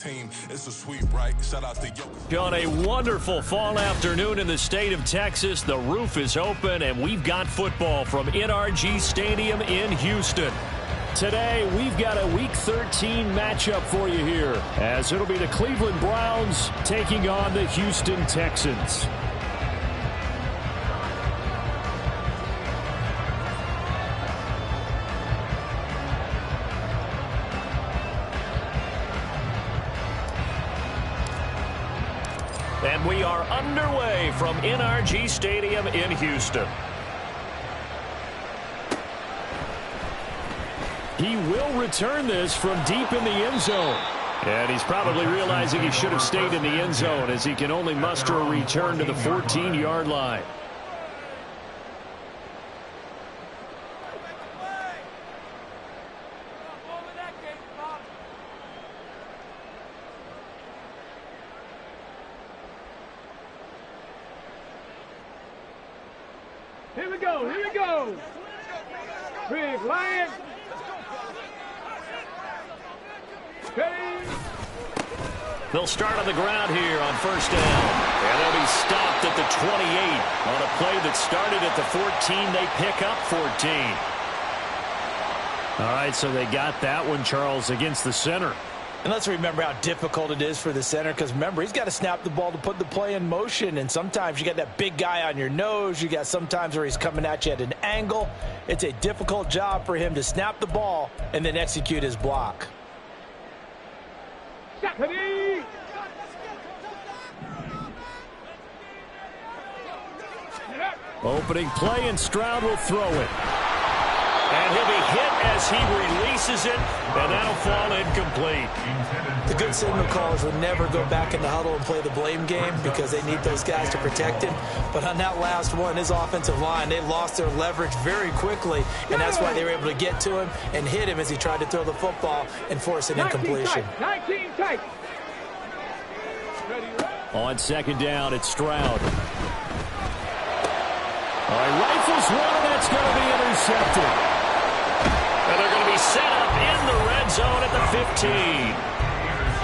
Team, it's a sweep, right? Shout out to Yoke. On a wonderful fall afternoon in the state of Texas, the roof is open, and we've got football from NRG Stadium in Houston. Today, we've got a Week 13 matchup for you here, as it'll be the Cleveland Browns taking on the Houston Texans. And we are underway from NRG Stadium in Houston. He will return this from deep in the end zone. And he's probably realizing he should have stayed in the end zone, as he can only muster a return to the 14-yard line. Here we go. Big Lion. They'll start on the ground here on first down. And they'll be stopped at the 28. On a play that started at the 14, they pick up 14. All right, so they got that one, Charles, against the center. And let's remember how difficult it is for the center, because remember, he's got to snap the ball to put the play in motion, and sometimes you got that big guy on your nose. You got sometimes where he's coming at you at an angle. It's a difficult job for him to snap the ball and then execute his block. Opening play, and Stroud will throw it. And he'll be hit as he releases it, and that'll fall incomplete. The good signal callers would never go back in the huddle and play the blame game, because they need those guys to protect him. But on that last one, his offensive line, they lost their leverage very quickly, and that's why they were able to get to him and hit him as he tried to throw the football and force an incompletion. 19 tight. On second down, it's Stroud. All right, rifles one, and that's going to be intercepted. And they're going to be set up in the red zone at the 15.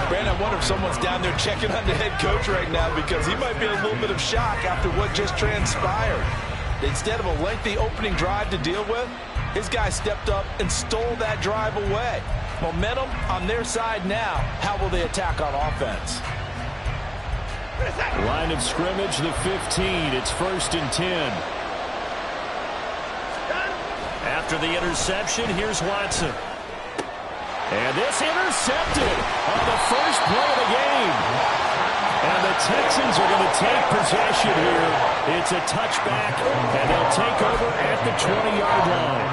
Brandon, I wonder if someone's down there checking on the head coach right now, because he might be in a little bit of shock after what just transpired. Instead of a lengthy opening drive to deal with, his guy stepped up and stole that drive away. Momentum on their side now. How will they attack on offense? Line of scrimmage, the 15. It's 1st and 10. After the interception, here's Watson. And this intercepted on the first play of the game. And the Texans are going to take possession here. It's a touchback, and they'll take over at the 20-yard line.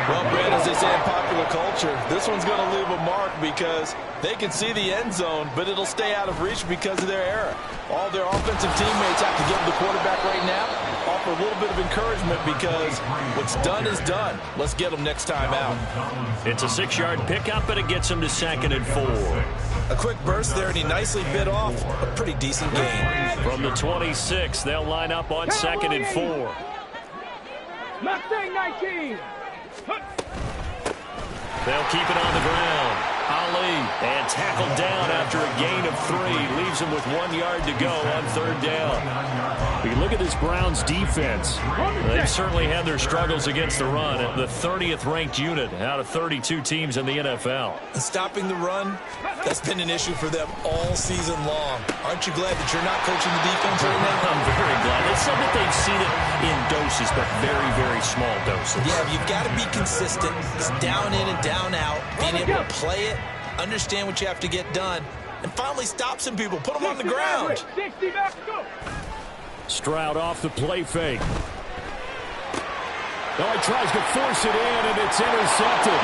Well, Brad, as they say in popular culture, this one's going to leave a mark, because they can see the end zone, but it'll stay out of reach because of their error. All their offensive teammates have to give the quarterback right now, offer a little bit of encouragement, because what's done is done. Let's get them next time out. It's a 6-yard pickup, and it gets them to 2nd and 4. A quick burst there, and he nicely bit off a pretty decent gain. From the 26, they'll line up on 2nd and 4. Mustang 19. They'll keep it on the ground. Ali, and tackled down after a gain of 3. Leaves him with 1 yard to go on 3rd down. We look at this Browns defense. They've certainly had their struggles against the run. The 30th ranked unit out of 32 teams in the NFL. And stopping the run, that's been an issue for them all season long. Aren't you glad that you're not coaching the defense right now? I'm very glad. They said that they've seen it in doses, but very, very small doses. Yeah, you've got to be consistent. It's down in and down out. Being able to play it, understand what you have to get done, and finally stop some people. Put them on the ground. 60 back, go. Stroud off the play fake. Oh, he tries to force it in, and it's intercepted.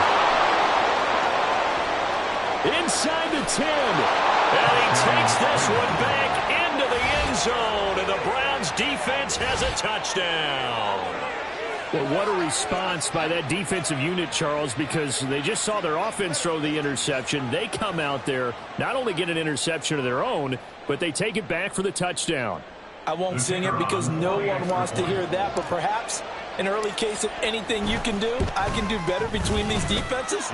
Inside the 10. And he takes this one back into the end zone, and the Browns defense has a touchdown. Well, what a response by that defensive unit, Charles, because they just saw their offense throw the interception. They come out there, not only get an interception of their own, but they take it back for the touchdown. I won't sing it because no one wants to hear that, but perhaps an early case of anything you can do, I can do better between these defenses?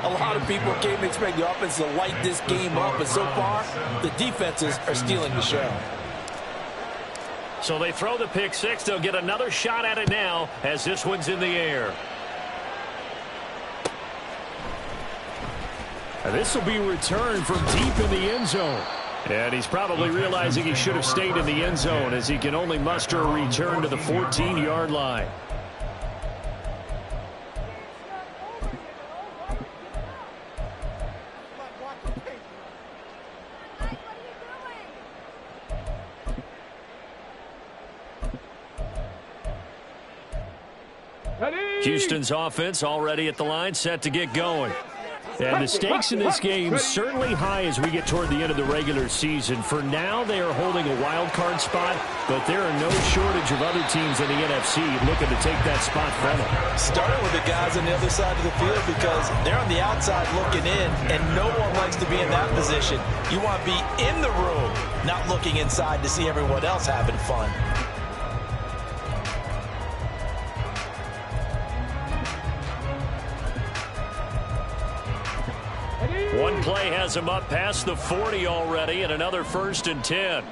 A lot of people came to expect the offense to light this game up, but so far, the defenses are stealing the show. So they throw the pick six. They'll get another shot at it now as this one's in the air. And this will be returned from deep in the end zone. And he's probably realizing he should have stayed in the end zone as he can only muster a return to the 14-yard line. Houston's offense already at the line, set to get going. And the stakes in this game certainly high as we get toward the end of the regular season. For now, they are holding a wild card spot, but there are no shortage of other teams in the NFC looking to take that spot from them. Starting with the guys on the other side of the field because they're on the outside looking in, and no one likes to be in that position. You want to be in the room, not looking inside to see everyone else having fun. One play has him up past the 40 already, and another 1st and 10.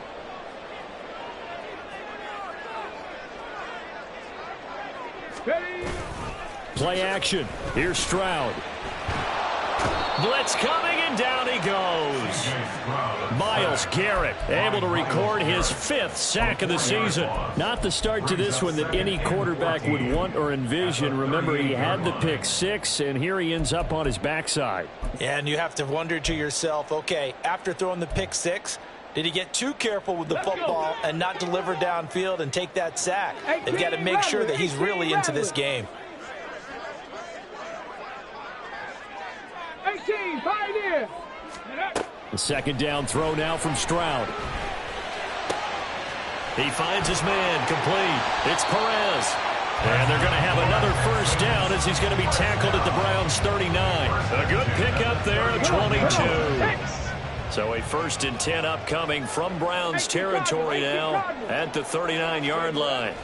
Play action. Here's Stroud. Blitz coming, and down he goes. Myles Garrett able to record his 5th sack of the season. Not the start to this one that any quarterback would want or envision. Remember, he had the pick six, and here he ends up on his backside. Yeah, and you have to wonder to yourself, okay, after throwing the pick six, did he get too careful with the football and not deliver downfield and take that sack? They've got to make sure that he's really into this game. 18, 5 in. The 2nd down throw now from Stroud. He finds his man, complete. It's Perez. And they're going to have another 1st down as he's going to be tackled at the Browns' 39. A good pickup there, 22. So a 1st and 10 upcoming from Browns territory now at the 39-yard line.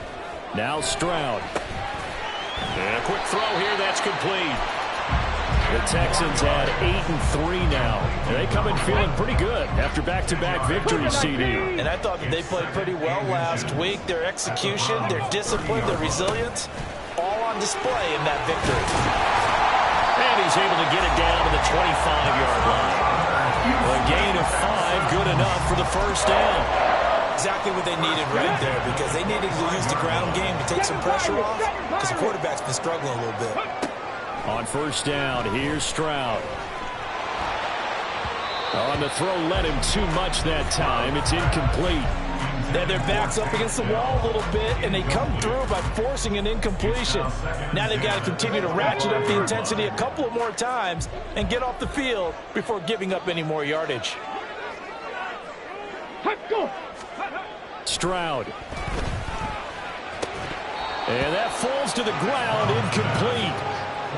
Now Stroud. And a quick throw here, that's complete. The Texans had 8-3 now. And they come in feeling pretty good after back-to-back victories, CD. And I thought that they played pretty well last week. Their execution, their discipline, their resilience, all on display in that victory. And he's able to get it down to the 25-yard line. A gain of 5, good enough for the 1st down. Exactly what they needed right there, because they needed to use the ground game to take some pressure off, because the quarterback's been struggling a little bit. On 1st down, here's Stroud. On the throw, led him too much that time. It's incomplete. Then their back's up against the wall a little bit, and they come through by forcing an incompletion. Now they've got to continue to ratchet up the intensity a couple of more times and get off the field before giving up any more yardage. Stroud. And that falls to the ground, incomplete.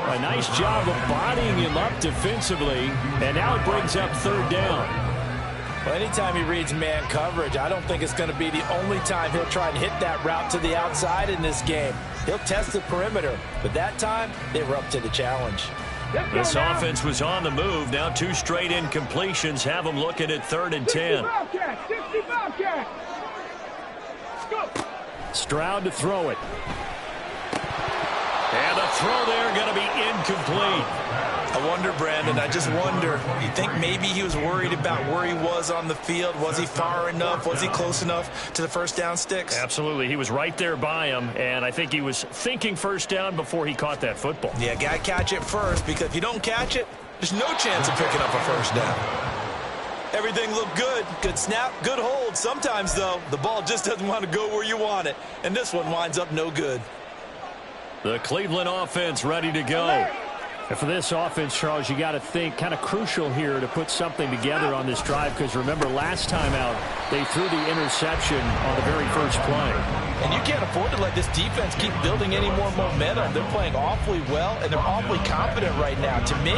A nice job of bodying him up defensively, and now it brings up 3rd down. Well, anytime he reads man coverage, I don't think it's going to be the only time he'll try and hit that route to the outside in this game. He'll test the perimeter, but that time they were up to the challenge. This offense was on the move. Now 2 straight incompletions have them looking at 3rd and 10. Stroud to throw it. And the throw there going to be incomplete. I wonder, Brandon, I just wonder, you think maybe he was worried about where he was on the field? Was he far enough? Was he close enough to the 1st down sticks? Absolutely. He was right there by him, and I think he was thinking 1st down before he caught that football. Yeah, got to catch it first, because if you don't catch it, there's no chance of picking up a 1st down. Everything looked good. Good snap, good hold. Sometimes, though, the ball just doesn't want to go where you want it, and this one winds up no good. The Cleveland offense ready to go. And for this offense, Charles, you got to think kind of crucial here to put something together on this drive, because remember last time out they threw the interception on the very 1st play. And you can't afford to let this defense keep building any more momentum. They're playing awfully well, and they're awfully confident right now. To me,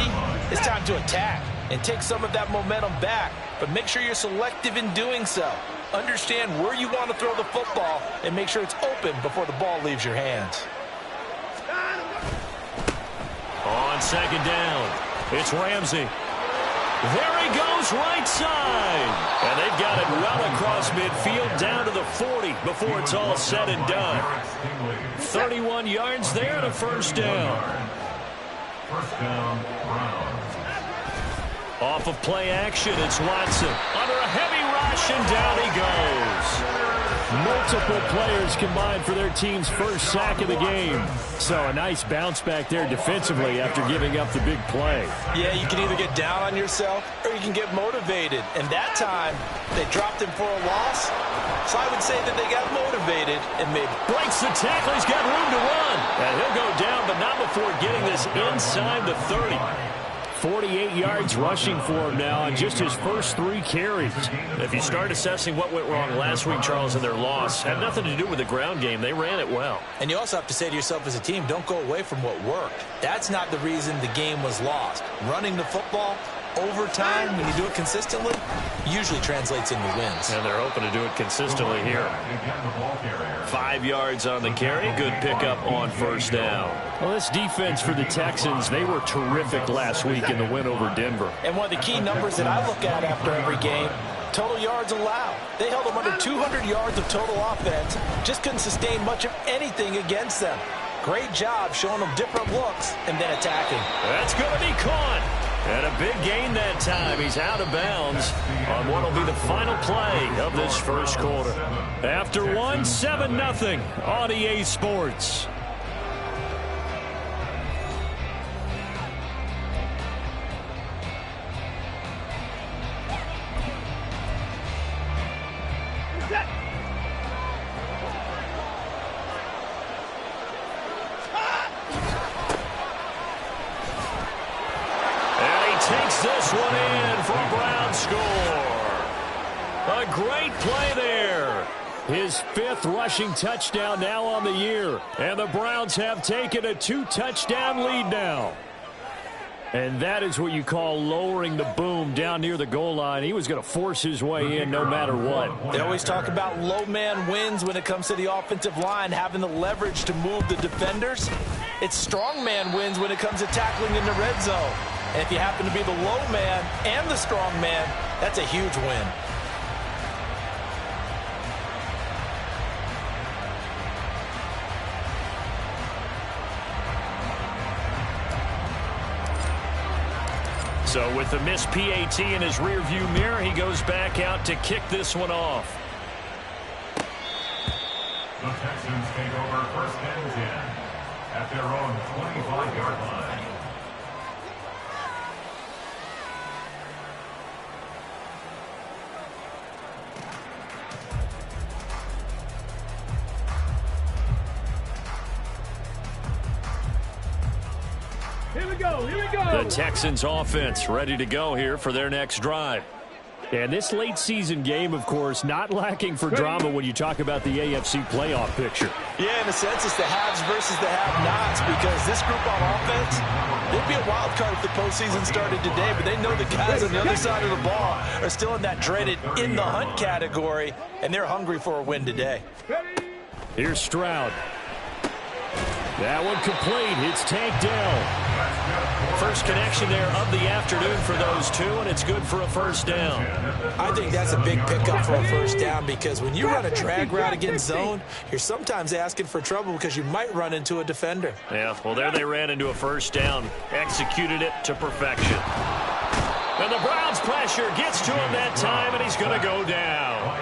it's time to attack and take some of that momentum back, but make sure you're selective in doing so. Understand where you want to throw the football and make sure it's open before the ball leaves your hands. On second down, it's Ramsey. There he goes right side. And they've got it well across midfield down to the 40 before it's all said and done. 31 yards there and a first down. First down, Browns. Off of play action, it's Watson. Under a heavy rush, and down he goes. Multiple players combined for their team's first sack of the game. So a nice bounce back there defensively after giving up the big play. Yeah, you can either get down on yourself or you can get motivated. And that time, they dropped him for a loss. So I would say that they got motivated and maybe breaks the tackle. He's got room to run. And he'll go down, but not before getting this inside the 30. 48 yards rushing for him now on just his first 3 carries. If you start assessing what went wrong last week, Charles, in their loss, had nothing to do with the ground game. They ran it well. And you also have to say to yourself as a team, don't go away from what worked. That's not the reason the game was lost. Running the football, overtime, when you do it consistently, usually translates into wins. And they're hoping to do it consistently here. 5 yards on the carry. Good pickup on first down. Well, this defense for the Texans, they were terrific last week in the win over Denver. And one of the key numbers that I look at after every game, total yards allowed. They held them under 200 yards of total offense. Just couldn't sustain much of anything against them. Great job showing them different looks and then attacking. That's going to be caught. And a big gain that time. He's out of bounds on what will be the final play of this first quarter. After one, 7-0 on EA Sports. Takes this one in for a Brown score. A great play there. His 5th rushing touchdown now on the year. And the Browns have taken a 2-touchdown lead now. And that is what you call lowering the boom down near the goal line. He was going to force his way in no matter what. They always talk about low man wins when it comes to the offensive line, having the leverage to move the defenders. It's strong man wins when it comes to tackling in the red zone. And if you happen to be the low man and the strong man, that's a huge win. So with the missed PAT in his rearview mirror, he goes back out to kick this one off. The Texans take over first and 10 at their own 25-yard line. Here we go, here we go. The Texans offense ready to go here for their next drive. And this late season game, of course, not lacking for drama when you talk about the AFC playoff picture. Yeah, in a sense, it's the haves versus the have-nots, because this group on offense, they'd be a wild card if the postseason started today, but they know the guys on the other side of the ball are still in that dreaded in-the-hunt category, and they're hungry for a win today. Here's Stroud. That one complete. It's tanked down. First connection there of the afternoon for those two, and it's good for a first down. I think that's a big pickup for a first down, because when you run a drag route against zone, you're sometimes asking for trouble because you might run into a defender. Yeah, well, there they ran into a first down. Executed it to perfection. And the Browns pressure gets to him that time, and he's going to go down.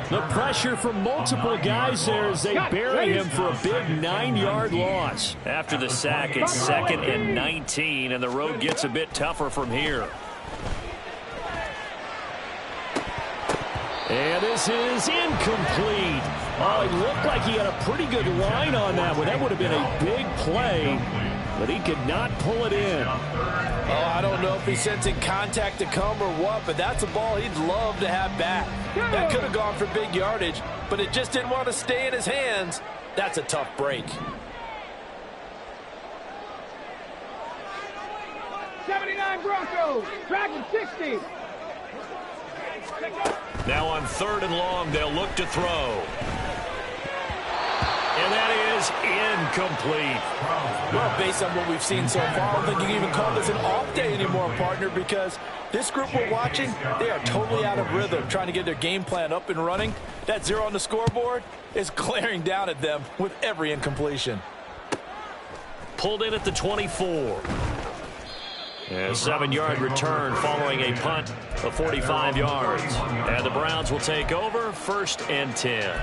The pressure from multiple guys there as they bury him for a big 9-yard loss. After the sack, it's 2nd and 19, and the road gets a bit tougher from here. And this is incomplete. Oh, it looked like he had a pretty good line on that one. That would have been a big play, but he could not pull it in. Oh, I don't know if he's sensing contact to come or what, but that's a ball he'd love to have back. That could have gone for big yardage, but it just didn't want to stay in his hands. That's a tough break. 79 Broncos, tracking 60. Now on 3rd and long, they'll look to throw. And that is incomplete. Well, based on what we've seen so far, I don't think you can even call this an off day anymore, partner, because this group we're watching, they are totally out of rhythm, trying to get their game plan up and running. That 0 on the scoreboard is glaring down at them with every incompletion. Pulled in at the 24. And a 7-yard return following a punt of 45 yards. And the Browns will take over 1st and 10.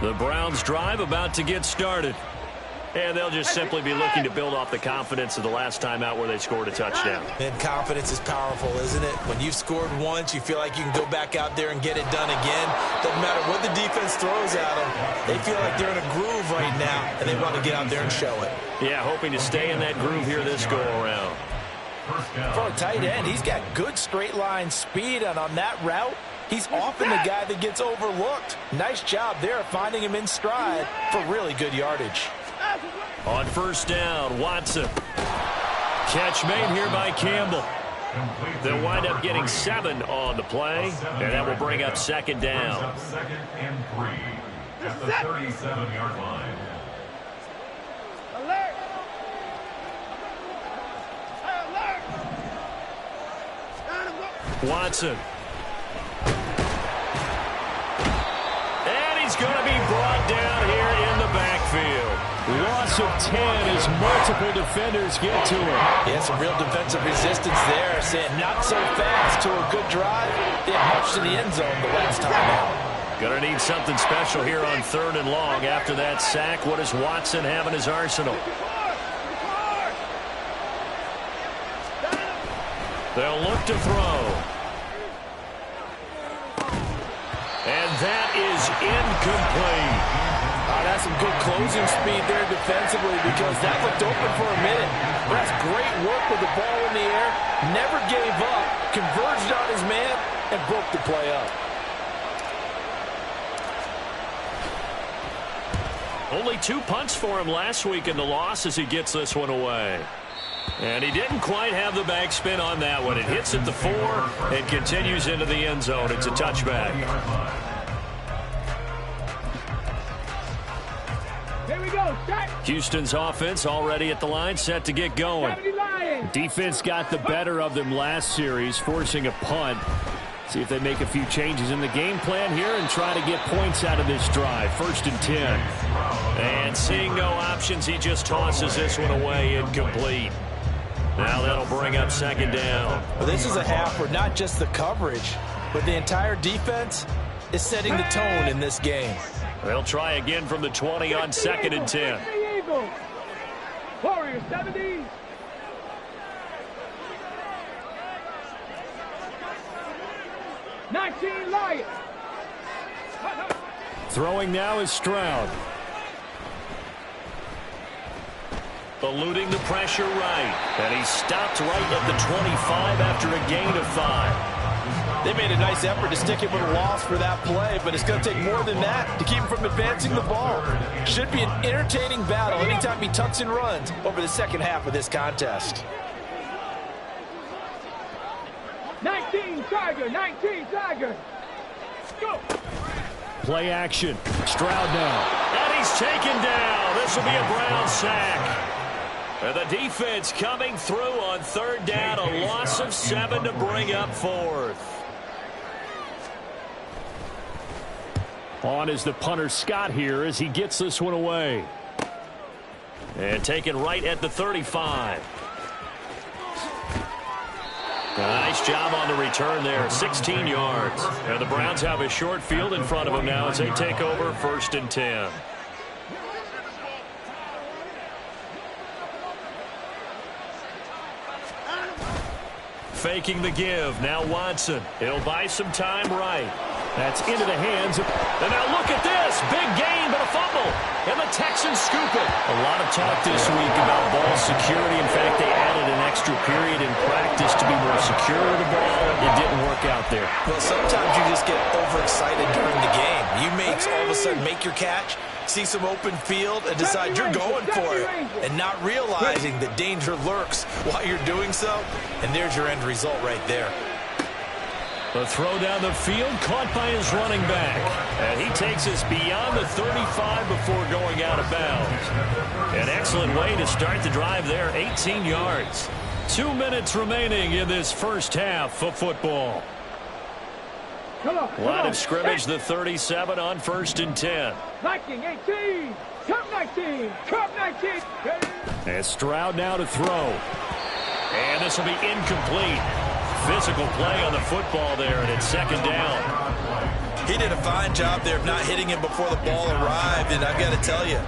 The Browns drive about to get started. And they'll just simply be looking to build off the confidence of the last time out where they scored a touchdown. And confidence is powerful, isn't it? When you've scored once, you feel like you can go back out there and get it done again. Doesn't matter what the defense throws at them. They feel like they're in a groove right now, and they want to get out there and show it. Yeah, hoping to stay in that groove here this go-around. For a tight end, he's got good straight-line speed, and on that route, he's often the guy that gets overlooked. Nice job there finding him in stride for really good yardage. On 1st down, Watson. Catch made here by Campbell. They'll wind up getting 7 on the play, and that will bring up 2nd down. 2nd and 3 at the 37-yard line. Alert! Alert! Watson. And he's going to be brought down here in the backfield. Loss of 10 as multiple defenders get to him. Yeah, some real defensive resistance there. Saying not so fast to a good drive. They had much to the end zone the last time out. Going to need something special here on 3rd and long. After that sack, what does Watson have in his arsenal? They'll look to throw. And that is incomplete. That's some good closing speed there defensively because that looked open for a minute. That's great work with the ball in the air. Never gave up. Converged on his man and broke the play up. Only 2 punts for him last week in the loss as he gets this one away. And he didn't quite have the backspin on that one. It hits at the 4 and continues into the end zone. It's a touchback. Here we go, set. Houston's offense already at the line, set to get going. Defense got the better of them last series, forcing a punt. See if they make a few changes in the game plan here and try to get points out of this drive. 1st and 10. And seeing no options, he just tosses this one away, incomplete. Now that'll bring up 2nd down. Well, this is a half where not just the coverage, but the entire defense is setting the tone in this game. They'll try again from the 20 on 2nd and 10. Warriors 70. Lions. Throwing now is Stroud. Eluding the pressure right. And he stopped right at the 25 after a gain of 5. They made a nice effort to stick him with a loss for that play, but it's going to take more than that to keep him from advancing the ball. Should be an entertaining battle anytime he tucks and runs over the second half of this contest. 19 Tiger. Go. Play action. Stroud now. And he's taken down. This will be a Brown sack. And the defense coming through on 3rd down. A loss of 7 to bring up 4th. On is the punter Scott here as he gets this one away. And taken right at the 35. Nice job on the return there. 16 yards. And the Browns have a short field in front of them now as they take over 1st and 10. Faking the give. Now Watson. He'll buy some time right. That's into the hands of... And now look at this. Big gain, but a fumble. And the Texans scoop it. A lot of talk this week about ball security. In fact, they added an extra period in practice to be more secure with the ball. It didn't work out there. Well, sometimes you just get overexcited during the game. You make all of a sudden make your catch, see some open field, and decide you're going for it, and not realizing that danger lurks while you're doing so, and there's your end result right there. The throw down the field caught by his running back. And he takes us beyond the 35 before going out of bounds. An excellent way to start the drive there, 18 yards. 2 minutes remaining in this first half of football. Line of scrimmage, the 37 on 1st and 10. 19, 18, Cup 19, Cup 19. And Stroud now to throw. And this will be incomplete. Physical play on the football there, and it's 2nd down. He did a fine job there of not hitting him before the ball arrived, and I've got to tell you,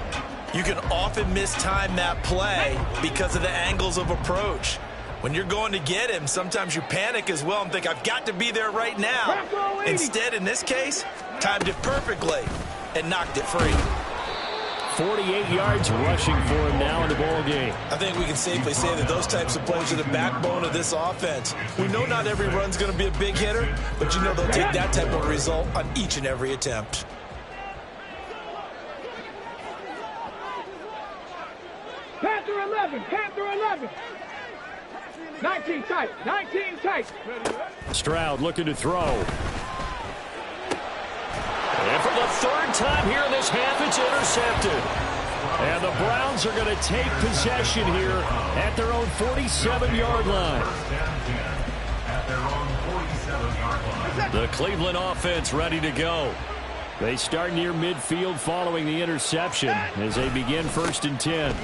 you can often mistime that play because of the angles of approach. When you're going to get him, sometimes you panic as well and think, I've got to be there right now. Instead, in this case, timed it perfectly and knocked it free. 48 yards rushing for him now in the ball game. I think we can safely say that those types of plays are the backbone of this offense. We know not every run's going to be a big hitter, but you know they'll take that type of result on each and every attempt. Panther 11, Panther 11. 19 tight, 19 tight. Stroud looking to throw. And for the 3rd time here in this half, it's intercepted. And the Browns are going to take possession here at their own 47-yard line. The Cleveland offense ready to go. They start near midfield following the interception as they begin 1st and 10.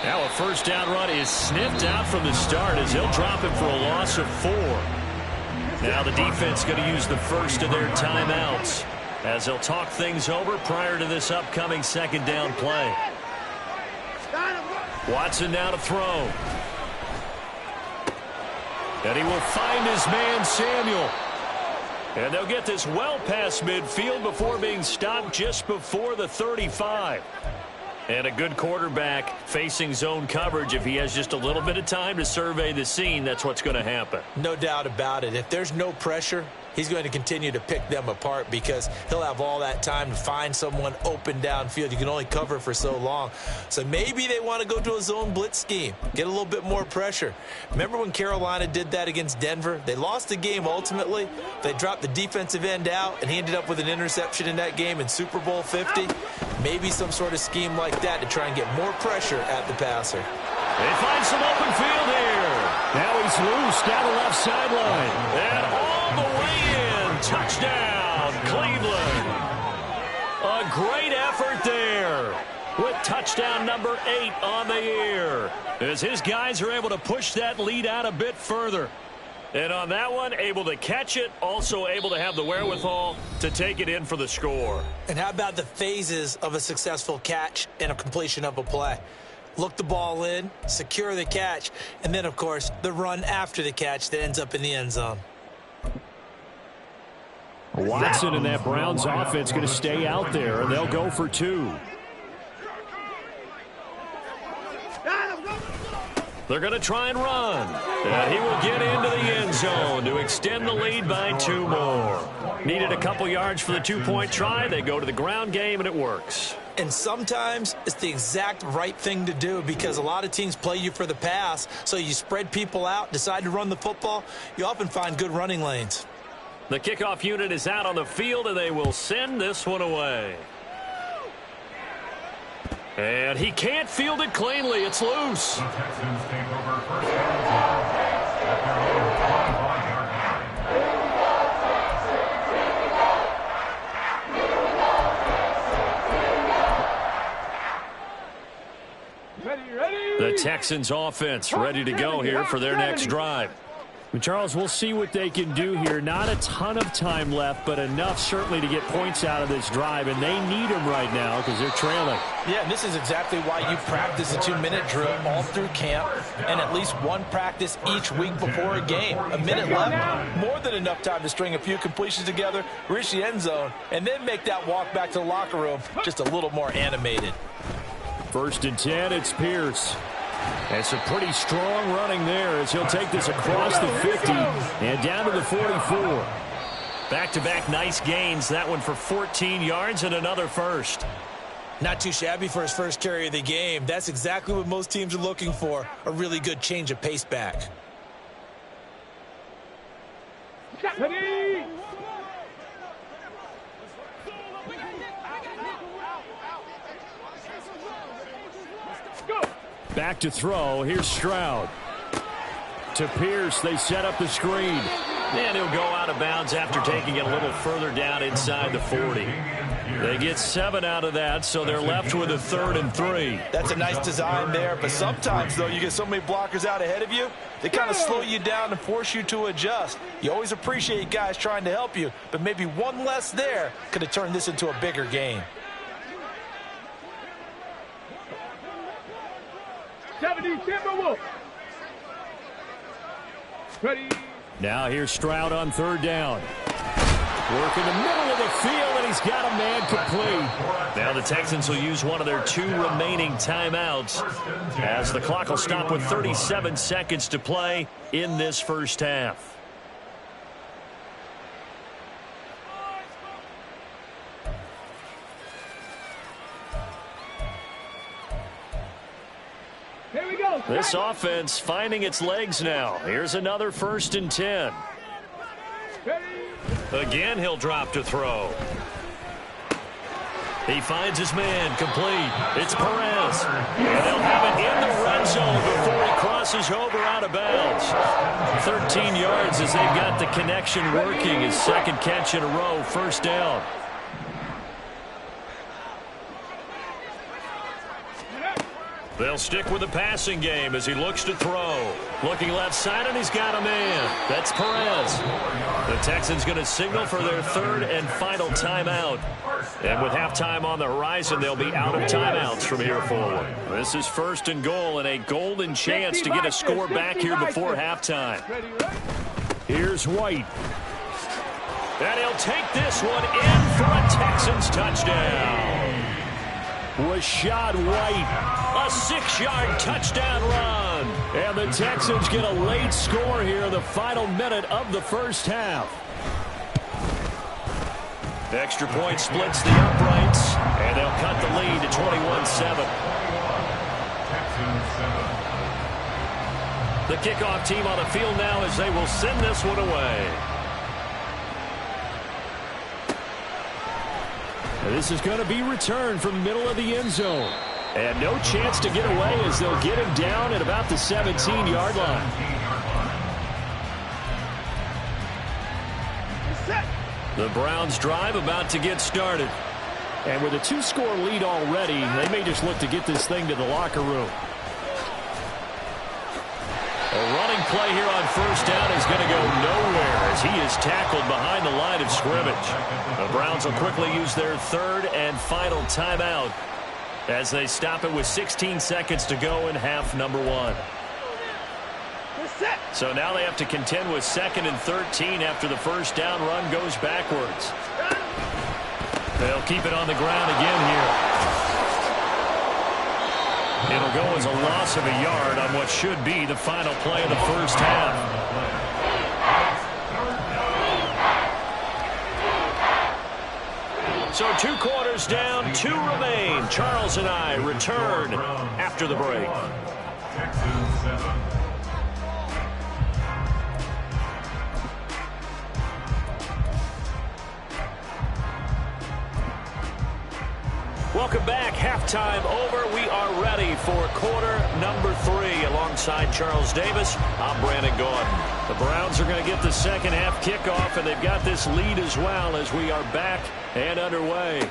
Now a 1st down run is sniffed out from the start as he'll drop him for a loss of 4. Now the defense going to use the first of their timeouts as they'll talk things over prior to this upcoming 2nd down play. Watson now to throw. And he will find his man Samuel. And they'll get this well past midfield before being stopped just before the 35. And a good quarterback facing zone coverage. If he has just a little bit of time to survey the scene, that's what's going to happen. No doubt about it. If there's no pressure, he's going to continue to pick them apart because he'll have all that time to find someone open downfield. You can only cover for so long. So maybe they want to go to a zone blitz scheme, get a little bit more pressure. Remember when Carolina did that against Denver? They lost the game ultimately. They dropped the defensive end out, and he ended up with an interception in that game in Super Bowl 50. Maybe some sort of scheme like that to try and get more pressure at the passer. They find some open field here. Now he's loose down the left sideline. And all the way in. Touchdown, Cleveland. A great effort there with touchdown number 8 on the year as his guys are able to push that lead out a bit further. And on that one, able to catch it, also able to have the wherewithal to take it in for the score. And how about the phases of a successful catch and a completion of a play? Look the ball in, secure the catch, and then, of course, the run after the catch that ends up in the end zone. Watson and that Browns offense going to stay out there, and they'll go for 2. They're going to try and run. And he will get into the end zone to extend the lead by 2 more. Needed a couple yards for the 2-point try. They go to the ground game, and it works. And sometimes it's the exact right thing to do because a lot of teams play you for the pass. So you spread people out, decide to run the football. You often find good running lanes. The kickoff unit is out on the field, and they will send this one away. And he can't field it cleanly. It's loose. The Texans take over 1st and 10 at their own 25-yard line. The Texans offense ready to go here for their next drive. Charles, we'll see what they can do here. Not a ton of time left, but enough certainly to get points out of this drive, and they need them right now because they're trailing. Yeah, and this is exactly why you practice a 2-minute drill all through camp and at least one practice each week before a game. A minute left, more than enough time to string a few completions together, reach the end zone, and then make that walk back to the locker room just a little more animated. 1st and 10, it's Pierce. And some pretty strong running there as he'll take this across the 50 and down to the 44. Back-to-back nice gains. That one for 14 yards and another first. Not too shabby for his first carry of the game. That's exactly what most teams are looking for, a really good change of pace back. Ready? Go. Back to throw. Here's Stroud. To Pierce. They set up the screen. And he'll go out of bounds after taking it a little further down inside the 40. They get 7 out of that, so they're left with a 3rd and 3. That's a nice design there, but sometimes, though, you get so many blockers out ahead of you, they kind of slow you down and force you to adjust. You always appreciate guys trying to help you, but maybe one less there could have turned this into a bigger game. 70 Timberwolves. Ready? Now here's Stroud on 3rd down. Work in the middle of the field, and he's got a man complete. Now the Texans will use one of their 2 remaining timeouts as the clock will stop with 37 seconds to play in this first half. Here we go. This offense finding its legs now. Here's another 1st and 10. Ready? Again, he'll drop to throw. He finds his man complete. It's Perez. And they'll have it in the red zone before he crosses over out of bounds. 13 yards as they've got the connection working. His 2nd catch in a row, 1st down. They'll stick with the passing game as he looks to throw. Looking left side, and he's got a man. That's Perez. The Texans going to signal for their 3rd and final timeout. And with halftime on the horizon, they'll be out of timeouts from here forward. This is 1st and goal and a golden chance to get a score back here before halftime. Here's White. And he'll take this one in for a Texans touchdown. Rashad White. A 6-yard touchdown run. And the Texans get a late score here in the final minute of the first half. The extra point splits the uprights, and they'll cut the lead to 21-7. The kickoff team on the field now as they will send this one away. This is going to be returned from the middle of the end zone. And no chance to get away as they'll get him down at about the 17-yard line. The Browns drive about to get started. And with a 2-score lead already, they may just look to get this thing to the locker room. A running play here on 1st down is going to go nowhere as he is tackled behind the line of scrimmage. The Browns will quickly use their 3rd and final timeout as they stop it with 16 seconds to go in half number 1. So now they have to contend with 2nd and 13 after the 1st down run goes backwards. They'll keep it on the ground again here. It'll go as a loss of a yard on what should be the final play of the first half. So 2 quarters down, 2 remain. Charles and I return after the break. Texans 7. Welcome back. Halftime over. We are ready for quarter number 3. Alongside Charles Davis, I'm Brandon Gordon. The Browns are going to get the second half kickoff, and they've got this lead as well as we are back and underway.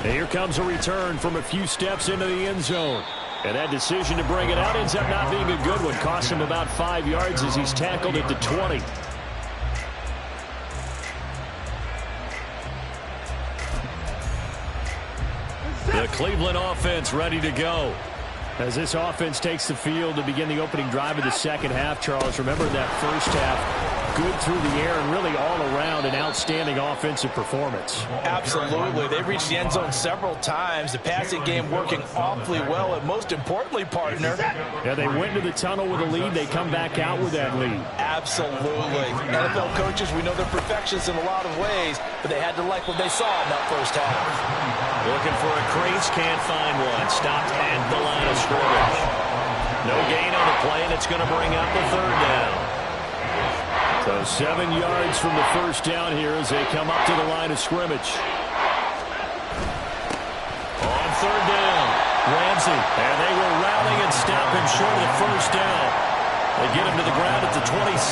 And here comes a return from a few steps into the end zone. And that decision to bring it out ends up not being a good one. Costs him about 5 yards as he's tackled at the 20. The Cleveland offense ready to go. As this offense takes the field to begin the opening drive of the second half, Charles, remember that first half, good through the air and really all around an outstanding offensive performance. Absolutely. They reached the end zone several times. The passing game working awfully well, and most importantly, partner. Yeah, they went to the tunnel with a lead. They come back out with that lead. Absolutely. NFL coaches, we know they're perfectionists in a lot of ways, but they had to like what they saw in that first half. Looking for a crease, can't find one. Stopped at the line of scrimmage. No gain on the play, and it's going to bring up a third down. So 7 yards from the first down here as they come up to the line of scrimmage. On third down, Ramsey. And they will rally and stop him short of the first down. They get him to the ground at the 26.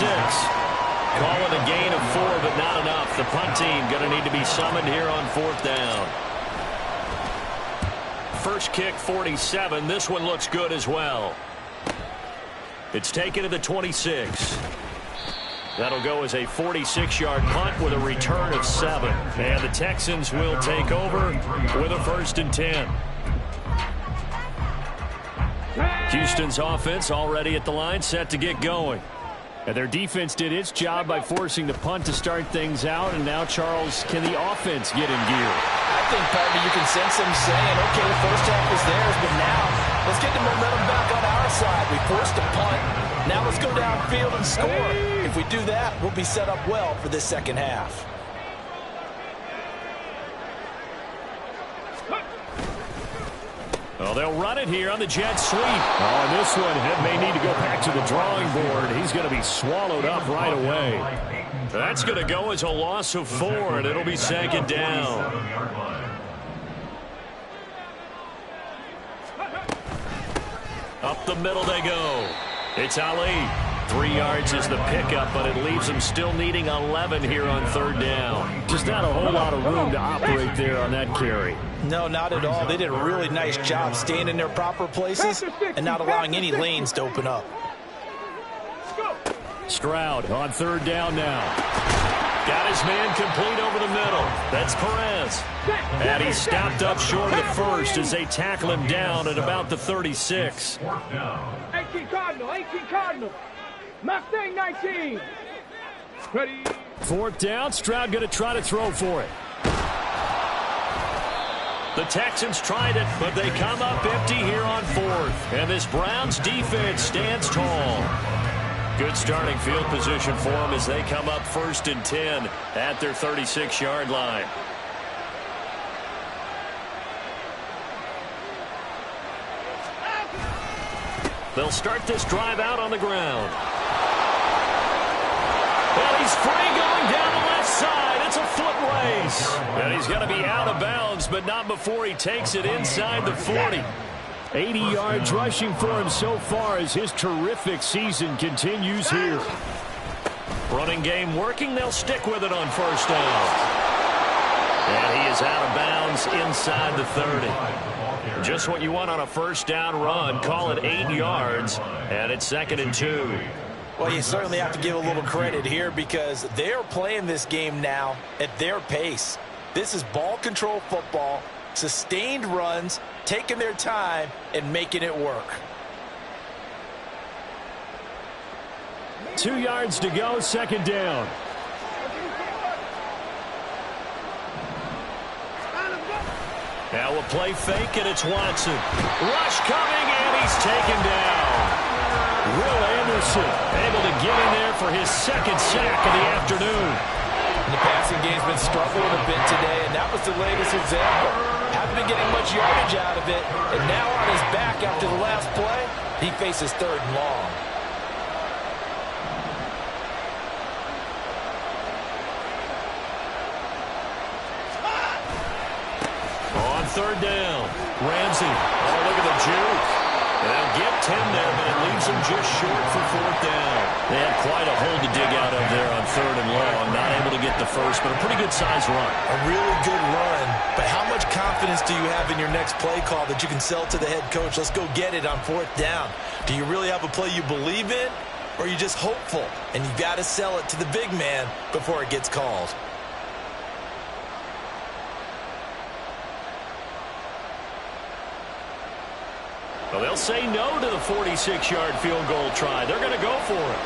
Call it a gain of 4, but not enough. The punt team going to need to be summoned here on fourth down. First kick, 47. This one looks good as well. It's taken to the 26. That'll go as a 46-yard punt with a return of 7. And the Texans will take over with a 1st and 10. Houston's offense already at the line, set to get going. And their defense did its job by forcing the punt to start things out. And now, Charles, can the offense get in gear? I think, partner, you can sense them saying, okay, the first half was theirs, but now let's get the momentum back on our side. We forced a punt. Now let's go downfield and score. If we do that, we'll be set up well for this second half. Well, they'll run it here on the jet sweep. Oh, this one may need to go back to the drawing board. He's going to be swallowed up right away. That's going to go as a loss of 4, and it'll be 2nd down. Up the middle they go. It's Ali. 3 yards is the pickup, but it leaves them still needing 11 here on third down. Just not a whole lot of room to operate there on that carry. No, not at all. They did a really nice job staying in their proper places and not allowing any lanes to open up. Stroud on third down now. Got his man complete over the middle. That's Perez. And he's stopped up short of the first as they tackle him down at about the 36. 18 Cardinal, 18 Cardinal. Mustang 19. Ready. 4th down. Stroud going to try to throw for it. The Texans tried it, but they come up empty here on 4th. And this Browns defense stands tall. Good starting field position for them as they come up 1st and 10 at their 36-yard line. They'll start this drive out on the ground. Well, he's free going down the left side. It's a foot race. And he's going to be out of bounds, but not before he takes it inside the 40. 80 yards rushing for him so far as his terrific season continues here. Running game working. They'll stick with it on first down. And he is out of bounds inside the 30. Just what you want on a first down run. Call it 8 yards. And it's 2nd and 2. Well, you certainly have to give a little credit here because they're playing this game now at their pace. This is ball control football, sustained runs, taking their time and making it work. 2 yards to go, 2nd down. Now a play fake, and it's Watson. Rush coming, and he's taken down. Will Anderson able to get in there for his 2nd sack of the afternoon. The passing game's been struggling a bit today, and that was the latest example. Haven't been getting much yardage out of it, and now on his back after the last play, he faces 3rd and long. On third down, Ramsey. Oh, look at the juke. They'll get 10 there, but it leaves them just short for 4th down. They had quite a hole to dig out of there on 3rd and long. Not able to get the first, but a pretty good-sized run. A really good run, but how much confidence do you have in your next play call that you can sell to the head coach? Let's go get it on 4th down. Do you really have a play you believe in, or are you just hopeful? And you've got to sell it to the big man before it gets called. Well, they'll say no to the 46-yard field goal try. They're going to go for it.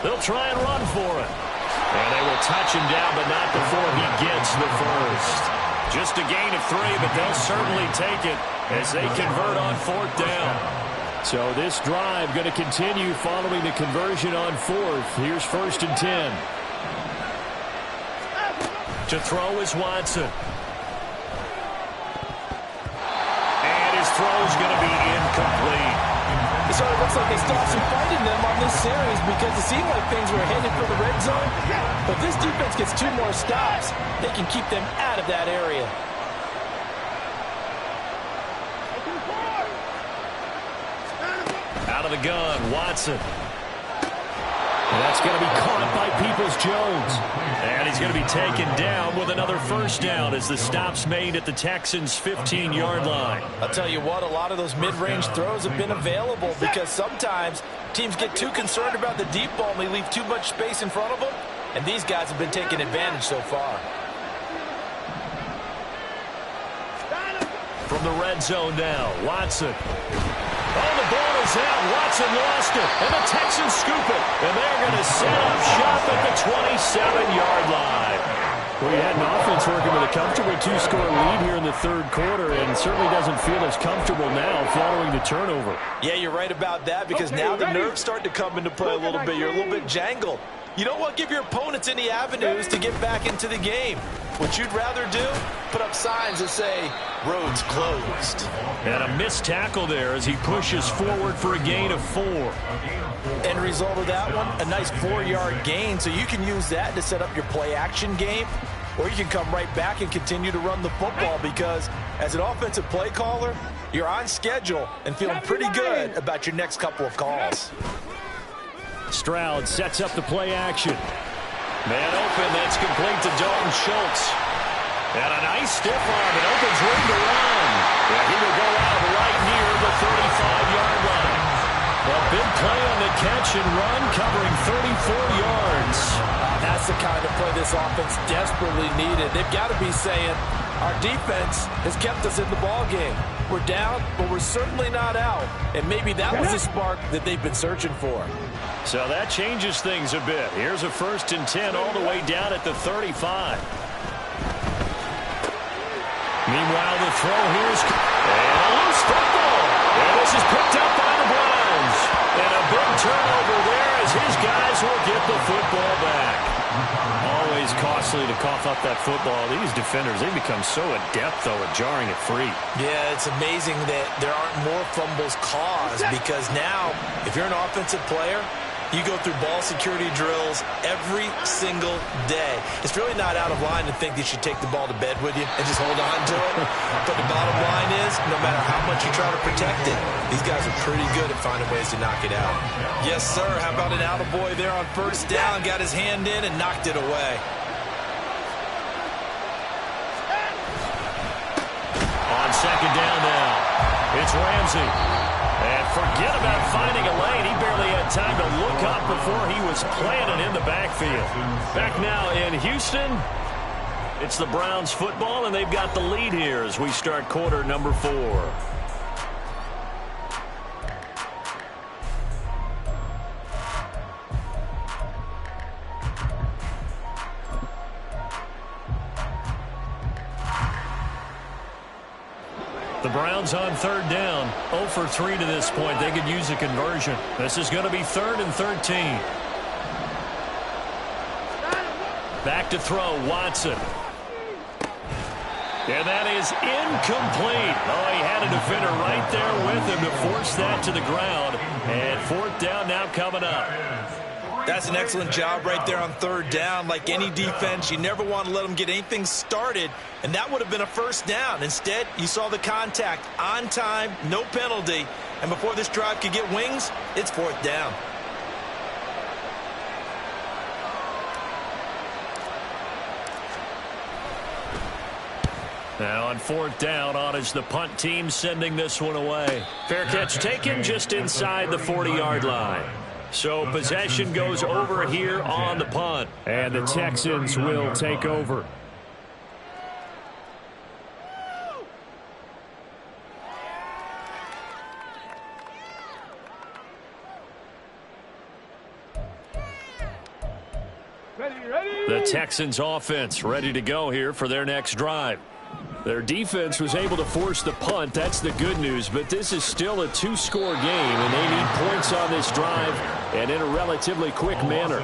They'll try and run for it. And they will touch him down, but not before he gets the first. Just a gain of 3, but they'll certainly take it as they convert on 4th down. So this drive going to continue following the conversion on 4th. Here's 1st and 10. To throw is Watson. And his throw is going to be incomplete. It sort of looks like they stopped some fighting them on this series because it seemed like things were headed for the red zone. But this defense gets 2 more stops. They can keep them out of that area. Out of the gun, Watson. And that's going to be caught by Peoples-Jones. And he's going to be taken down with another 1st down as the stop's made at the Texans' 15-yard line. I'll tell you what, a lot of those mid-range throws have been available because sometimes teams get too concerned about the deep ball and they leave too much space in front of them. And these guys have been taking advantage so far. From the red zone now, Watson. Oh, the ball is out. Watson lost it. And the Texans scoop it. And they're going to set up shop at the 27-yard line. Well, you had an offense working with a comfortable 2-score lead here in the 3rd quarter, and certainly doesn't feel as comfortable now following the turnover. Yeah, you're right about that because now the nerves start to come into play a little bit. You're a little bit jangled. You don't want to give your opponents any avenues to get back into the game. What you'd rather do, put up signs that say, roads closed. And a missed tackle there as he pushes forward for a gain of 4. End result of that one, a nice 4-yard gain. So you can use that to set up your play-action game, or you can come right back and continue to run the football because as an offensive play caller, you're on schedule and feeling pretty good about your next couple of calls. Stroud sets up the play action. Man open, that's complete to Dalton Schultz. And a nice stiff arm, it opens room to run. Yeah, he will go out right near the 35-yard line. A big play on the catch and run, covering 34 yards. That's the kind of play this offense desperately needed. They've got to be saying, our defense has kept us in the ball game. We're down, but we're certainly not out. And maybe that was the spark that they've been searching for. So that changes things a bit. Here's a 1st and 10 all the way down at the 35. Meanwhile, the throw here is... And a loose football. And this is picked up by the Browns. And a big turnover there as his guys will get the football back. Always costly to cough up that football. These defenders, they become so adept, though, at jarring it free. Yeah, it's amazing that there aren't more fumbles caused because now, if you're an offensive player, you go through ball security drills every single day. It's really not out of line to think that you should take the ball to bed with you and just hold on to it. But the bottom line is, no matter how much you try to protect it, these guys are pretty good at finding ways to knock it out. Yes, sir. How about an attaboy there on 1st down? Got his hand in and knocked it away. On 2nd down now, it's Ramsey. And forget about finding a lane. He barely had time to look up before he was planted in the backfield. Back now in Houston, it's the Browns football, and they've got the lead here as we start quarter number 4. The Browns on 3rd down, 0 for 3 to this point. They could use a conversion. This is going to be 3rd and 13. Back to throw, Watson. And that is incomplete. Oh, he had a defender right there with him to force that to the ground. And 4th down now coming up. That's an excellent job right there on 3rd down. Like any defense, you never want to let them get anything started, and that would have been a 1st down. Instead, you saw the contact on time, no penalty, and before this drive could get wings, it's 4th down. Now on 4th down, on is the punt team sending this one away. Fair catch taken just inside the 40-yard line. So possession goes over here on the punt. And the Texans will take over. The Texans offense ready to go here for their next drive. Their defense was able to force the punt. That's the good news. But this is still a two-score game, and they need points on this drive and in a relatively quick manner.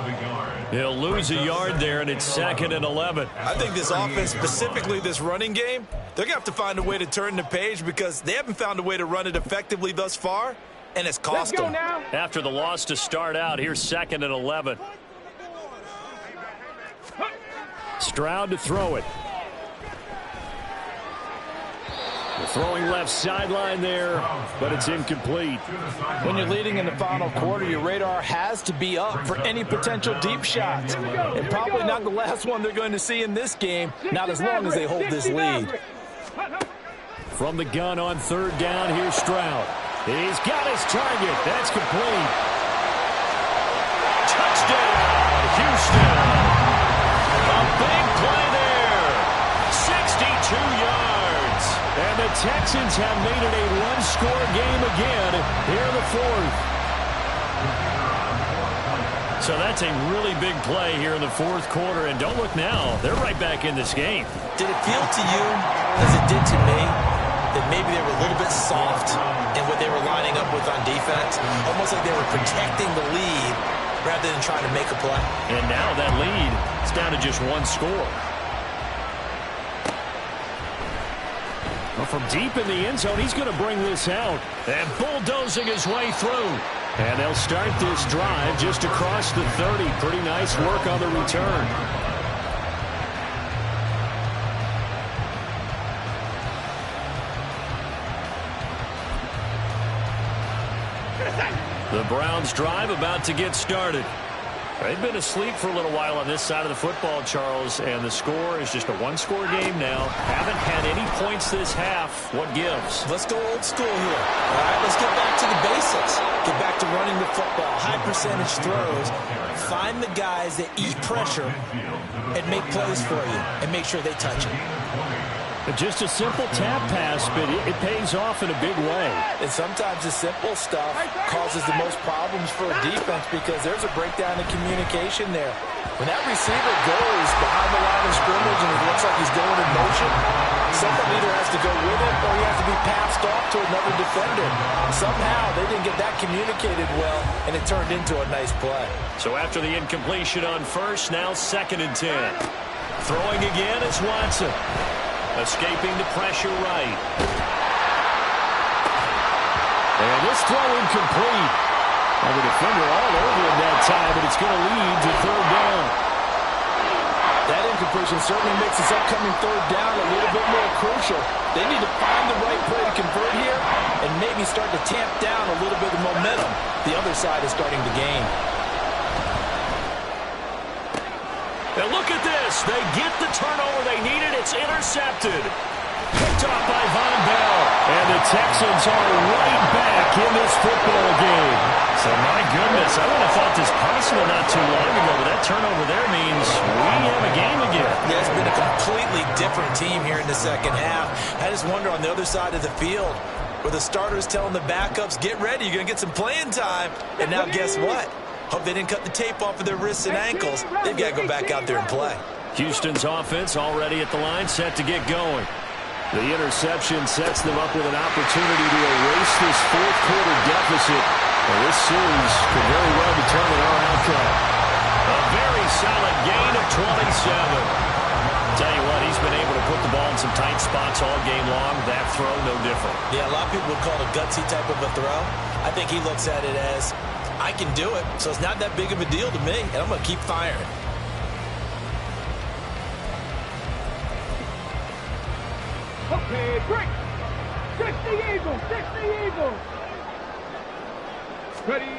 He'll lose a yard there, and it's 2nd and 11. I think this offense, specifically this running game, they're going to have to find a way to turn the page because they haven't found a way to run it effectively thus far, and it's cost them. After the loss to start out, here's 2nd and 11. Stroud to throw it. The throwing left sideline there, but it's incomplete. When you're leading in the final quarter, your radar has to be up for any potential deep shots. And probably not the last one they're going to see in this game, not as long as they hold this lead. From the gun on 3rd down, here's Stroud. He's got his target. That's complete. Touchdown, Houston. A big play there. 62 yards. And the Texans have made it a one-score game again here in the 4th. So that's a really big play here in the 4th quarter. And don't look now. They're right back in this game. Did it feel to you, as it did to me, that maybe they were a little bit soft in what they were lining up with on defense? Almost like they were protecting the lead rather than trying to make a play. And now that lead is down to just one score. Well, from deep in the end zone, he's going to bring this out. And bulldozing his way through. And they'll start this drive just across the 30. Pretty nice work on the return. The Browns drive about to get started. They've been asleep for a little while on this side of the football, Charles, and the score is just a one-score game now. Haven't had any points this half. What gives? Let's go old school here. All right, let's get back to the basics. Get back to running the football, high percentage throws. Find the guys that eat pressure and make plays for you and make sure they touch it. Just a simple tap pass, but it pays off in a big way. And sometimes the simple stuff causes the most problems for a defense because there's a breakdown in communication there. When that receiver goes behind the line of scrimmage and it looks like he's going in motion, someone either has to go with him or he has to be passed off to another defender. Somehow they didn't get that communicated well, and it turned into a nice play. So after the incompletion on 1st, now 2nd and 10. Throwing again is Watson. Escaping the pressure right. And this throw incomplete. And the defender all over him that time, but it's going to lead to 3rd down. That incompletion certainly makes this upcoming 3rd down a little bit more crucial. They need to find the right play to convert here and maybe start to tamp down a little bit of momentum. The other side is starting to gain. And look at this. They get the turnover they needed. It's intercepted. Picked off by Von Bell. And the Texans are right back in this football game. So, my goodness, I wouldn't have thought this possible not too long ago, but that turnover there means we have a game again. Yeah, it's been a completely different team here in the 2nd half. I just wonder on the other side of the field where the starters telling the backups, get ready, you're going to get some playing time. And now guess what? Hope they didn't cut the tape off of their wrists and ankles. They've got to go back out there and play. Houston's offense already at the line, set to get going. The interception sets them up with an opportunity to erase this 4th quarter deficit. And this series could very well determine our outcome. A very solid gain of 27. Tell you what, he's been able to put the ball in some tight spots all game long. That throw, no different. Yeah, a lot of people would call it a gutsy type of a throw. I think he looks at it as, I can do it, so it's not that big of a deal to me, and I'm going to keep firing. Okay, break. 60 Eagles, 60 Eagles. Ready.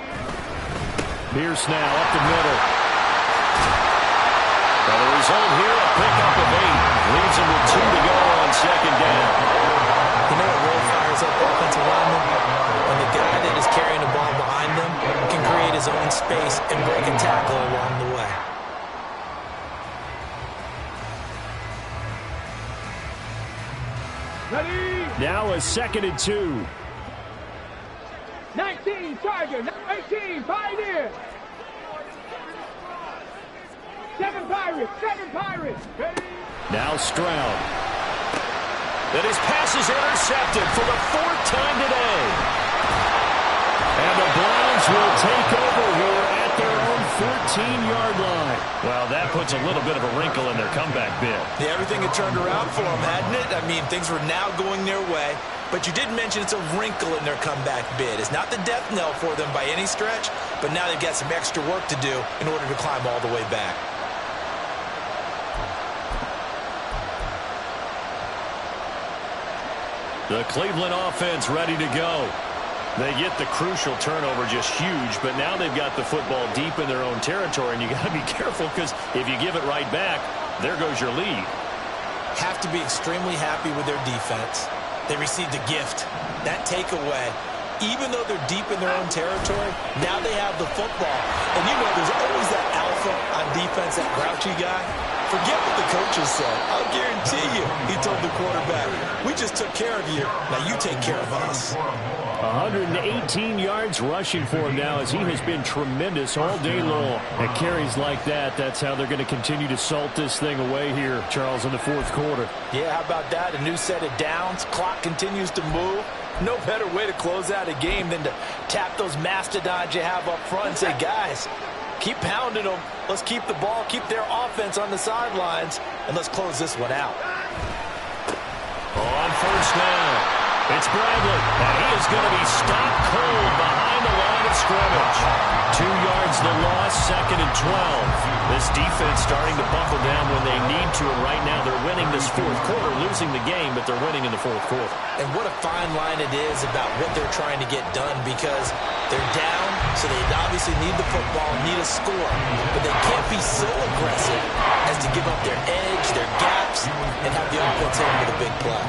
Pierce now up the middle. Well, the result here, a pickup of 8. Leaves him with 2 to go on 2nd down. You know what really fires up offensive linemen? When the guy that is carrying the ball behind them can create his own space and break a tackle along the way. Ready. Now a 2nd and 2. 19 Tiger, 19 Pioneer. Seven Pirates. Seven Pirates. Ready? Now Stroud. And his pass is intercepted for the 4th time today. And the Browns will take over here at their own 14-yard line. Well, that puts a little bit of a wrinkle in their comeback bid. Yeah, everything had turned around for them, hadn't it? I mean, things were now going their way. But you did mention it's a wrinkle in their comeback bid. It's not the death knell for them by any stretch, but now they've got some extra work to do in order to climb all the way back. The Cleveland offense ready to go. They get the crucial turnover, just huge, but now they've got the football deep in their own territory, and you got to be careful because if you give it right back, there goes your lead. Have to be extremely happy with their defense. They received a gift. That takeaway, even though they're deep in their own territory, now they have the football. And you know there's always that alpha on defense, that grouchy guy. Forget what the coaches said. I'll guarantee you, he told the quarterback, we just took care of you. Now you take care of us. 118 yards rushing for him now as he has been tremendous all day long. At carries like that, that's how they're going to continue to salt this thing away here, Charles, in the 4th quarter. Yeah, how about that? A new set of downs. Clock continues to move. No better way to close out a game than to tap those mastodons you have up front and say, guys, keep pounding them. Let's keep the ball, keep their offense on the sidelines, and let's close this one out. On 1st down. It's Bradley, and he is going to be stopped cold behind the line of scrimmage. 2 yards the loss, 2nd and 12. This defense starting to buckle down when they need to, and right now they're winning this 4th quarter, losing the game, but they're winning in the 4th quarter. And what a fine line it is about what they're trying to get done, because they're down, so they obviously need the football, need a score, but they can't be so aggressive as to give up their edge, their gaps, and have the offense in with a big play.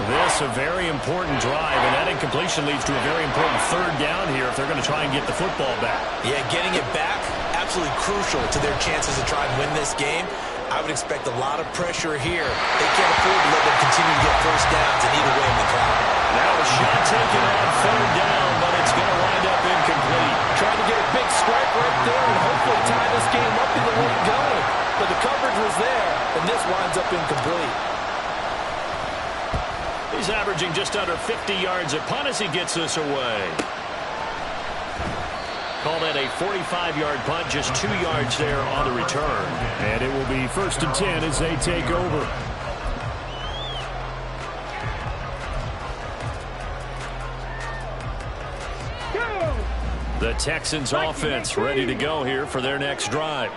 This a very important drive, and that incompletion leads to a very important 3rd down here if they're going to try and get the football back. Yeah, getting it back, absolutely crucial to their chances to try and win this game. I would expect a lot of pressure here. They can't afford to let them continue to get 1st downs and eat away in the clock. Now a shot taken on 3rd down, but it's going to wind up incomplete. Trying to get a big strike right there and hopefully tie this game up in the late going. But the coverage was there, and this winds up incomplete. He's averaging just under 50 yards a punt as he gets this away. Call that a 45-yard punt, just 2 yards there on the return. And it will be 1st and 10 as they take over. The Texans offense ready to go here for their next drive.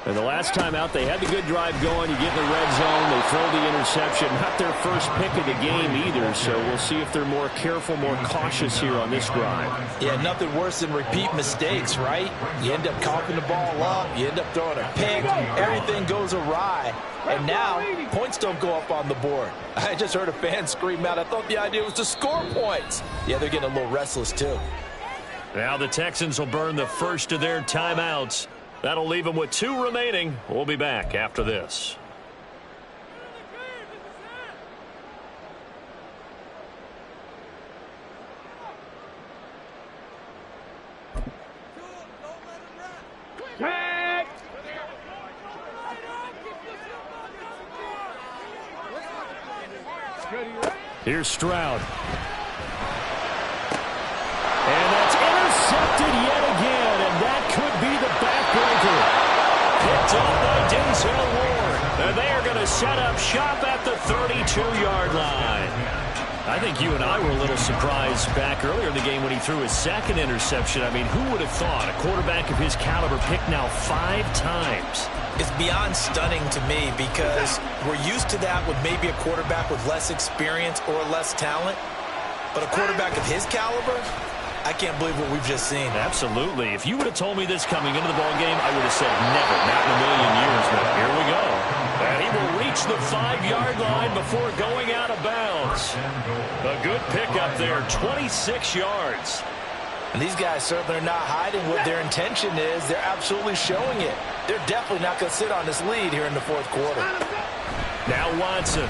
And the last time out, they had the good drive going. You get in the red zone, they throw the interception. Not their first pick of the game either, so we'll see if they're more careful, more cautious here on this drive. Yeah, nothing worse than repeat mistakes, right? You end up coughing the ball up, you end up throwing a pick, everything goes awry. And now, points don't go up on the board. I just heard a fan scream out, I thought the idea was to score points. Yeah, they're getting a little restless too. Now the Texans will burn the first of their timeouts. That'll leave them with 2 remaining. We'll be back after this. Here's Stroud. And that's intercepted yet again, and that could be the backbreaker. Picked up by Denzel Ward. And they are going to set up shop at the 32-yard line. I think you and I were a little surprised back earlier in the game when he threw his 2nd interception. I mean, who would have thought a quarterback of his caliber picked now 5 times? It's beyond stunning to me because we're used to that with maybe a quarterback with less experience or less talent. But a quarterback of his caliber, I can't believe what we've just seen. Absolutely. If you would have told me this coming into the ballgame, I would have said never, not in a million years. But here we go. And he will reach the 5-yard line before going out of bounds. A good pickup there, 26 yards. And these guys certainly are not hiding what their intention is. They're absolutely showing it. They're definitely not going to sit on this lead here in the 4th quarter. Now Watson.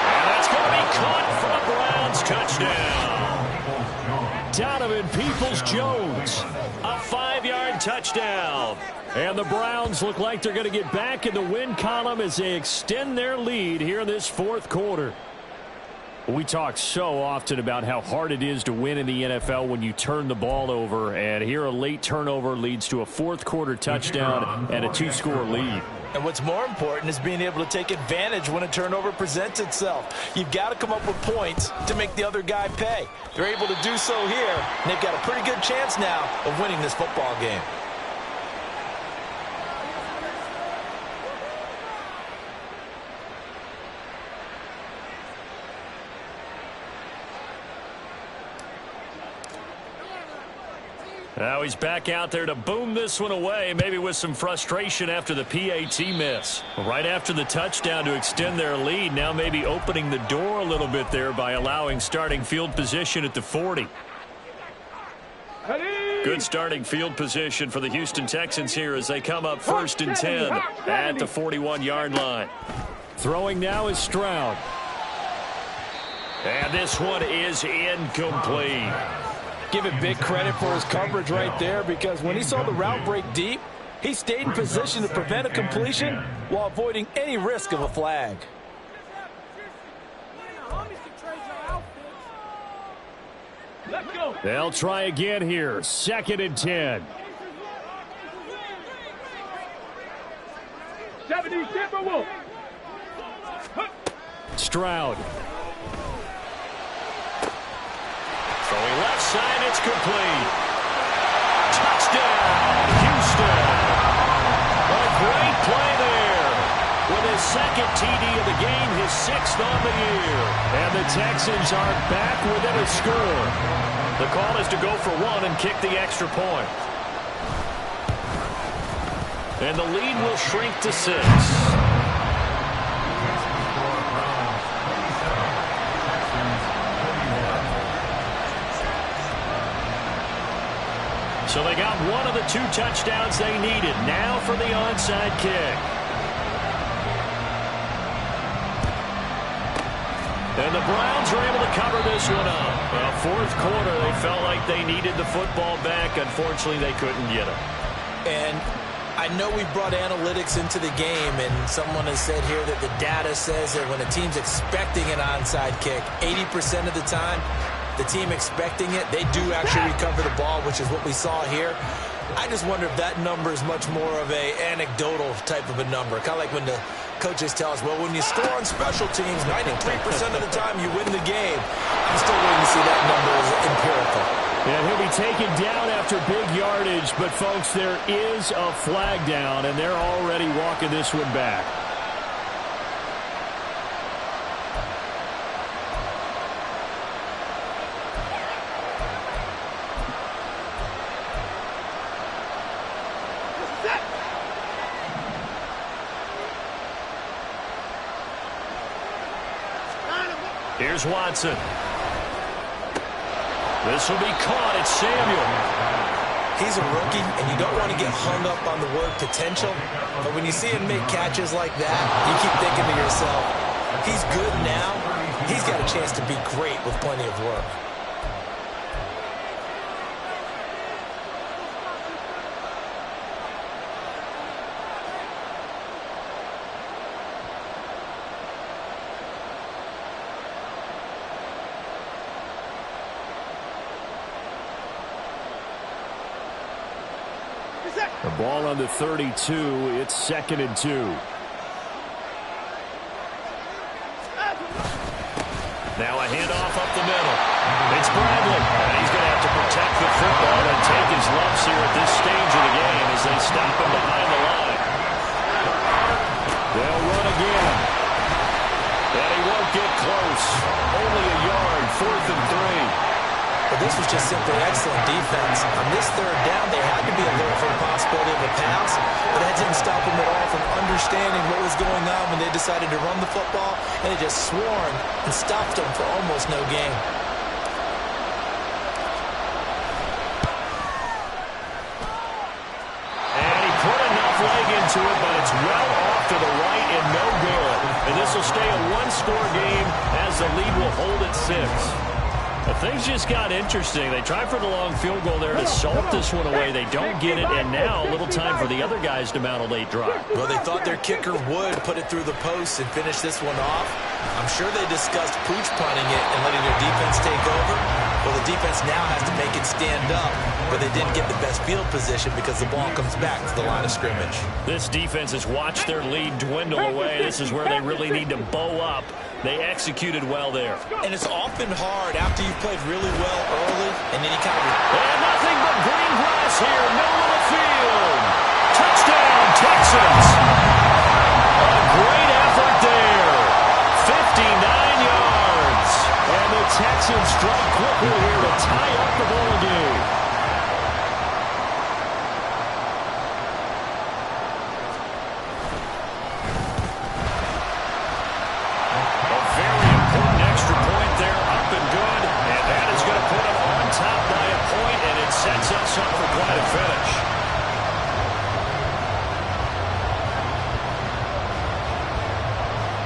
And that's going to be caught for a Browns touchdown. Donovan Peoples-Jones. A 5-yard touchdown. And the Browns look like they're going to get back in the win column as they extend their lead here in this fourth quarter. We talk so often about how hard it is to win in the NFL when you turn the ball over, and here a late turnover leads to a fourth quarter touchdown and a 2-score lead. And what's more important is being able to take advantage when a turnover presents itself. You've got to come up with points to make the other guy pay. They're able to do so here, and they've got a pretty good chance now of winning this football game. Now he's back out there to boom this one away, maybe with some frustration after the PAT miss. Right after the touchdown to extend their lead, now maybe opening the door a little bit there by allowing starting field position at the 40. Good starting field position for the Houston Texans here as they come up 1st and 10 at the 41-yard line. Throwing now is Stroud. And this one is incomplete. Give him big credit for his coverage right there, because when he saw the route break deep, he stayed in position to prevent a completion while avoiding any risk of a flag. They'll try again here. 2nd and 10. 70 Timberwolves. Stroud. Throwing left side, it's complete. Touchdown, Houston. A great play there. With his 2nd TD of the game, his 6th on the year. And the Texans are back within a score. The call is to go for 1 and kick the extra point. And the lead will shrink to 6. So they got one of the 2 touchdowns they needed. Now for the onside kick. And the Browns are able to cover this one up. Well, 4th quarter, they felt like they needed the football back. Unfortunately, they couldn't get it. And I know we brought analytics into the game, and someone has said here that the data says that when a team's expecting an onside kick, 80% of the time, the team expecting it, they do actually recover the ball, which is what we saw here. I just wonder if that number is much more of a anecdotal type of a number. Kind of like when the coaches tell us, well, when you score on special teams, 93% of the time you win the game. I'm still waiting to see that number as empirical. And he'll be taken down after big yardage, but folks, there is a flag down, and they're already walking this one back. Here's Watson. This will be caught. It's Samuel. He's a rookie, and you don't want to get hung up on the word potential. But when you see him make catches like that, you keep thinking to yourself, he's good now. He's got a chance to be great with plenty of work. The ball on the 32. It's 2nd and 2. Now a handoff up the middle. It's Bradley. And he's going to have to protect the football and take his lumps here at this stage of the game as they stop him behind the line. They'll run again. And he won't get close. Only a yard. 4th and 3. But this was just simply excellent defense. On this 3rd down, they had to be alert for the possibility of a pass, but that didn't stop them at all from understanding what was going on when they decided to run the football, and they just swarmed and stopped them for almost no gain. And he put enough leg into it, but it's well off to the right and no good. And this will stay a 1-score game as the lead will hold at 6. Well, things just got interesting. They tried for the long field goal there to salt this one away. They don't get it, and now a little time for the other guys to mount a late drive. Well, they thought their kicker would put it through the post and finish this one off. I'm sure they discussed pooch punting it and letting their defense take over. Well, the defense now has to make it stand up, but they didn't get the best field position because the ball comes back to the line of scrimmage. This defense has watched their lead dwindle away. This is where they really need to bow up. They executed well there. And it's often hard after you've played really well early and any kind of... And nothing but green grass here, middle of the field. Touchdown, Texans. A great effort there. 59 yards. And the Texans strike quickly here to tie up the ball game. Sets us up for quite a finish.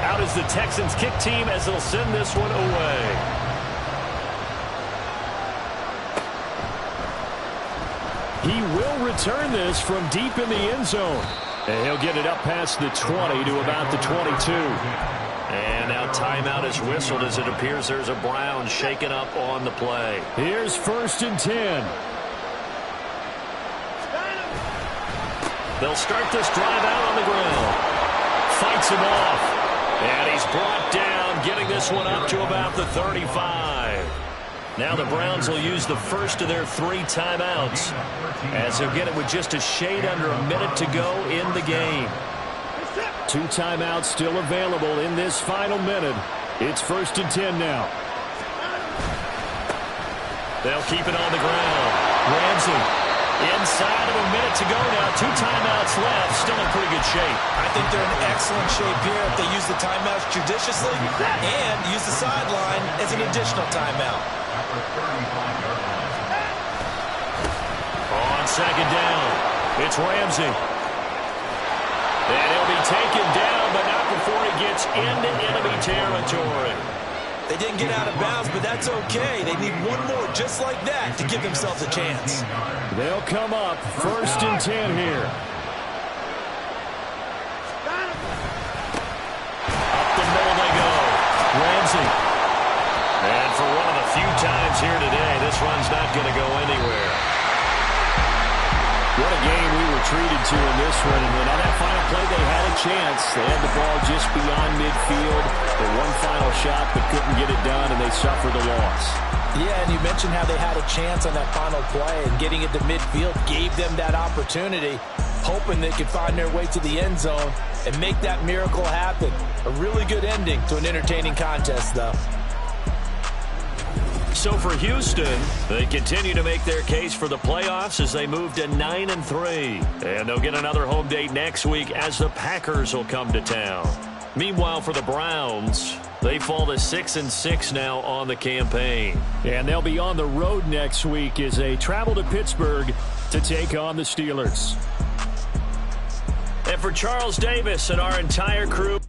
Out is the Texans kick team as they'll send this one away. He will return this from deep in the end zone. And he'll get it up past the 20 to about the 22. And now timeout is whistled as it appears there's a Brown shaken up on the play. Here's 1st and 10. They'll start this drive out on the ground. Fights him off. And he's brought down, getting this one up to about the 35. Now the Browns will use the first of their 3 timeouts, as they'll get it with just a shade under a minute to go in the game. 2 timeouts still available in this final minute. It's 1st and 10 now. They'll keep it on the ground. Ramsey. Inside of a minute to go now. 2 timeouts left. Still in pretty good shape. I think they're in excellent shape here if they use the timeouts judiciously and use the sideline as an additional timeout. On 2nd down, it's Ramsey. And he'll be taken down, but not before he gets into enemy territory. They didn't get out of bounds, but that's okay. They need one more just like that to give themselves a chance. They'll come up 1st and 10 here. Up the middle they go. Ramsey. And for one of the few times here today, this run's not going to go anywhere. What a game we were treated to in this one. And on that final play, they had a chance. They had the ball just beyond midfield. The one final shot, but couldn't get it done, and they suffered a loss. Yeah, and you mentioned how they had a chance on that final play, and getting it to midfield gave them that opportunity, hoping they could find their way to the end zone and make that miracle happen. A really good ending to an entertaining contest, though. So for Houston, they continue to make their case for the playoffs as they move to 9-3. And they'll get another home date next week as the Packers will come to town. Meanwhile, for the Browns, they fall to 6-6 now on the campaign. And they'll be on the road next week as they travel to Pittsburgh to take on the Steelers. And for Charles Davis and our entire crew...